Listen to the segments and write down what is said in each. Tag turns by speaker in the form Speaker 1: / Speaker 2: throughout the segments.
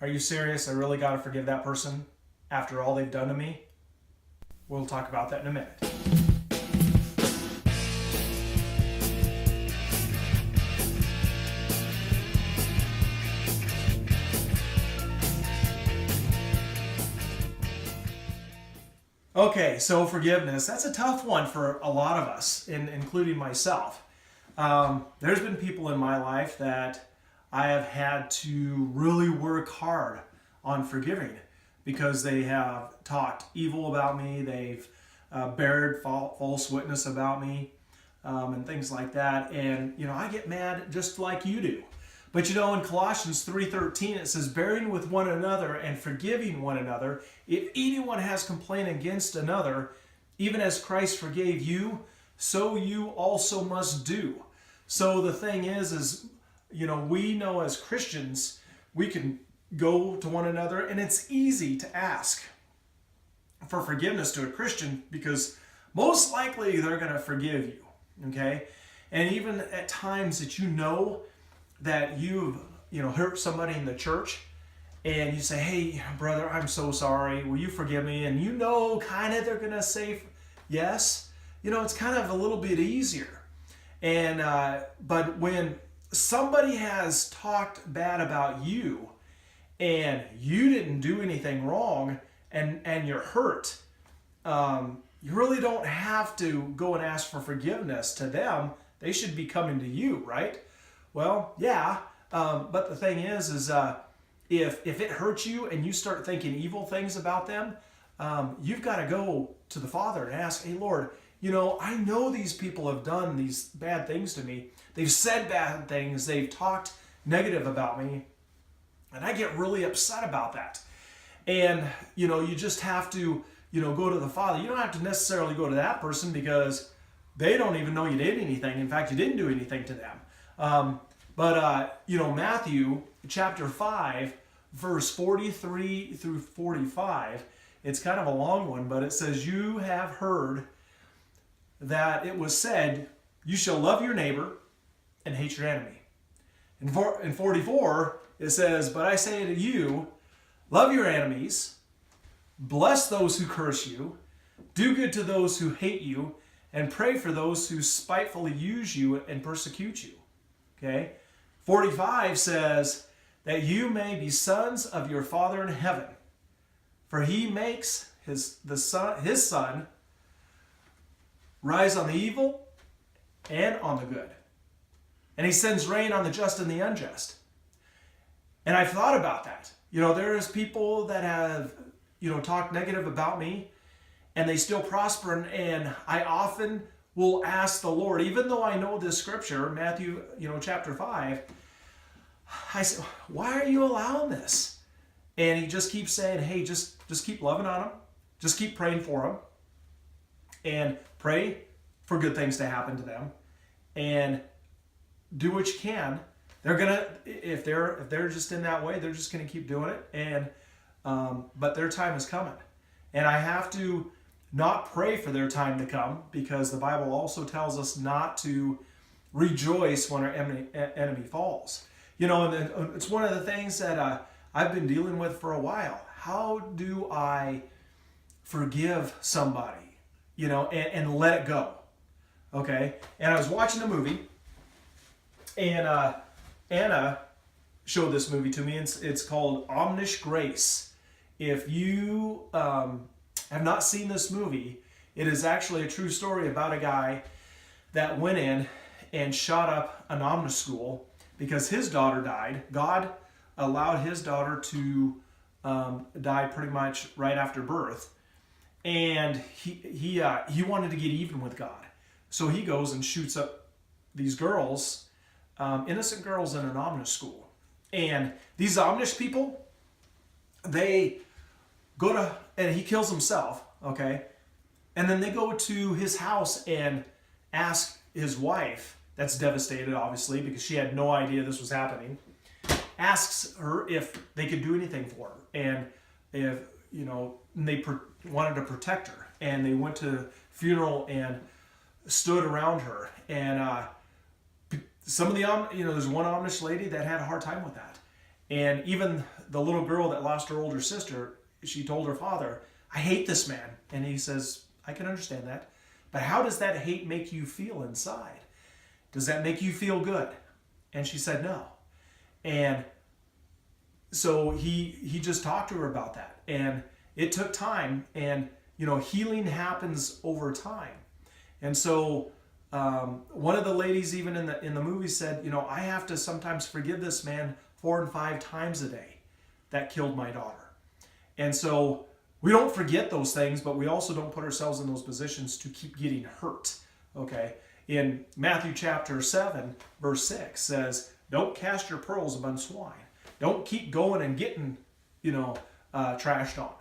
Speaker 1: Are you serious? I really got to forgive that person after all they've done to me? We'll talk about that in a minute. Okay, so forgiveness, that's a tough one for a lot of us, including myself. There's been people in my life that I have had to really work hard on forgiving because they have talked evil about me, they've bared false witness about me, and things like that. And, I get mad just like you do. But in Colossians 3:13 it says, bearing with one another and forgiving one another, if anyone has complaint against another, even as Christ forgave you, so you also must do. So the thing is, we know as Christians, we can go to one another, and it's easy to ask for forgiveness to a Christian because most likely they're going to forgive you, okay? And even at times that that you've hurt somebody in the church, and you say, hey brother, I'm so sorry, will you forgive me? And kind of they're gonna say yes. It's kind of a little bit easier. And but when somebody has talked bad about you and you didn't do anything wrong, and you're hurt, you really don't have to go and ask for forgiveness to them. They should be coming to you, right? Well, yeah, but the thing is if it hurts you and you start thinking evil things about them, you've got to go to the Father and ask, hey, Lord, I know these people have done these bad things to me. They've said bad things. They've talked negative about me. And I get really upset about that. And, you just have to, go to the Father. You don't have to necessarily go to that person because they don't even know you did anything. In fact, you didn't do anything to them. Matthew chapter 5, verse 43 through 45, it's kind of a long one, but it says, you have heard that it was said, you shall love your neighbor and hate your enemy. In 44, it says, but I say to you, love your enemies, bless those who curse you, do good to those who hate you, and pray for those who spitefully use you and persecute you. Okay? 45 says that you may be sons of your Father in heaven, for he makes his sun rise on the evil and on the good, and he sends rain on the just and the unjust. And I've thought about that. There's people that have talked negative about me, and they still prosper, and I often will ask the Lord, even though I know this scripture, Matthew, chapter 5, I say, why are you allowing this? And he just keeps saying, hey, just keep loving on them. Just keep praying for them. And pray for good things to happen to them. And do what you can. They're going to, if they're just in that way, they're just going to keep doing it. And but their time is coming. And I have to not pray for their time to come, because the Bible also tells us not to rejoice when our enemy falls. And it's one of the things that I've been dealing with for a while. How do I forgive somebody, and let it go? Okay? And I was watching a movie, and Anna showed this movie to me. It's called Amish Grace. If you have not seen this movie, it is actually a true story about a guy that went in and shot up an Amish school because his daughter died. God allowed his daughter to die pretty much right after birth, and he wanted to get even with God, so he goes and shoots up these girls, innocent girls, in an Amish school. And these Amish people, they go to, and he kills himself, okay? And then they go to his house and ask his wife, that's devastated obviously because she had no idea this was happening, asks her if they could do anything for her. And if, they wanted to protect her. And they went to funeral and stood around her. And some of the, there's one Amish lady that had a hard time with that. And even the little girl that lost her older sister, she told her father, I hate this man. And he says, I can understand that. But how does that hate make you feel inside? Does that make you feel good? And she said, no. And so he just talked to her about that. And it took time. And, healing happens over time. And so one of the ladies even in the movie said, I have to sometimes forgive this man 4 and 5 times a day that killed my daughter. And so we don't forget those things, but we also don't put ourselves in those positions to keep getting hurt. Okay? In Matthew chapter 7, verse 6 says, don't cast your pearls among swine. Don't keep going and getting, trashed on.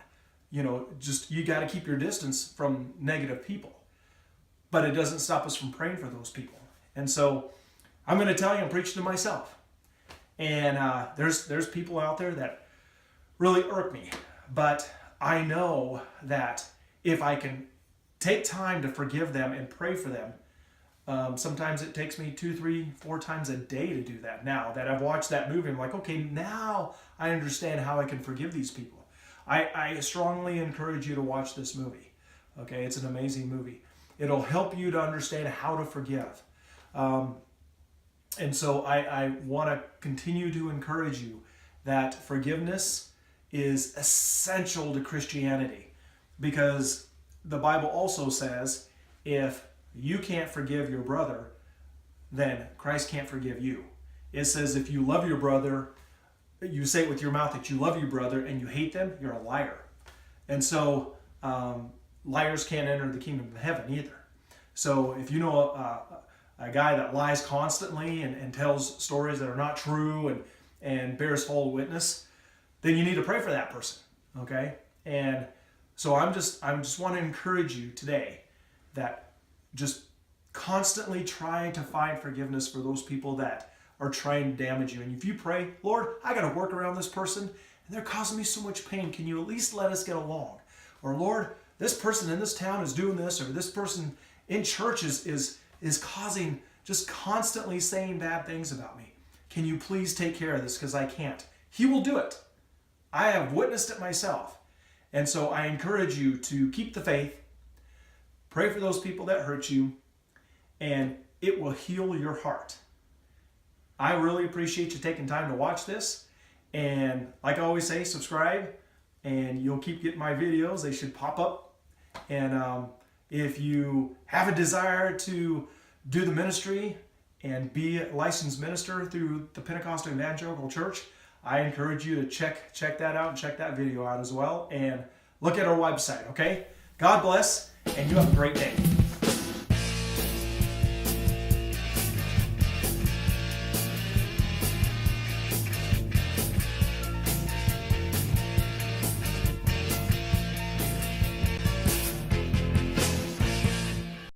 Speaker 1: You got to keep your distance from negative people. But it doesn't stop us from praying for those people. And so I'm going to tell you, I'm preaching to myself. And there's people out there that really irk me. But I know that if I can take time to forgive them and pray for them, sometimes it takes me 2, 3, 4 times a day to do that. Now that I've watched that movie, I'm like, okay, now I understand how I can forgive these people. I strongly encourage you to watch this movie. Okay, it's an amazing movie. It'll help you to understand how to forgive. And so I want to continue to encourage you that forgiveness is essential to Christianity, because the Bible also says if you can't forgive your brother, then Christ can't forgive you. It says if you love your brother, you say it with your mouth that you love your brother and you hate them, you're a liar. And so liars can't enter the kingdom of heaven either. So if you know a guy that lies constantly and tells stories that are not true and bears false witness, then you need to pray for that person, okay? And so I'm just want to encourage you today that just constantly trying to find forgiveness for those people that are trying to damage you. And if you pray, Lord, I got to work around this person and they're causing me so much pain. Can you at least let us get along? Or Lord, this person in this town is doing this, or this person in church is causing, just constantly saying bad things about me. Can you please take care of this, because I can't. He will do it. I have witnessed it myself. And so I encourage you to keep the faith, pray for those people that hurt you, and it will heal your heart. I really appreciate you taking time to watch this. And like I always say, subscribe, and you'll keep getting my videos. They should pop up. And if you have a desire to do the ministry and be a licensed minister through the Pentecostal Evangelical Church, I encourage you to check that out and check that video out as well. And look at our website, okay? God bless, and you have a great day.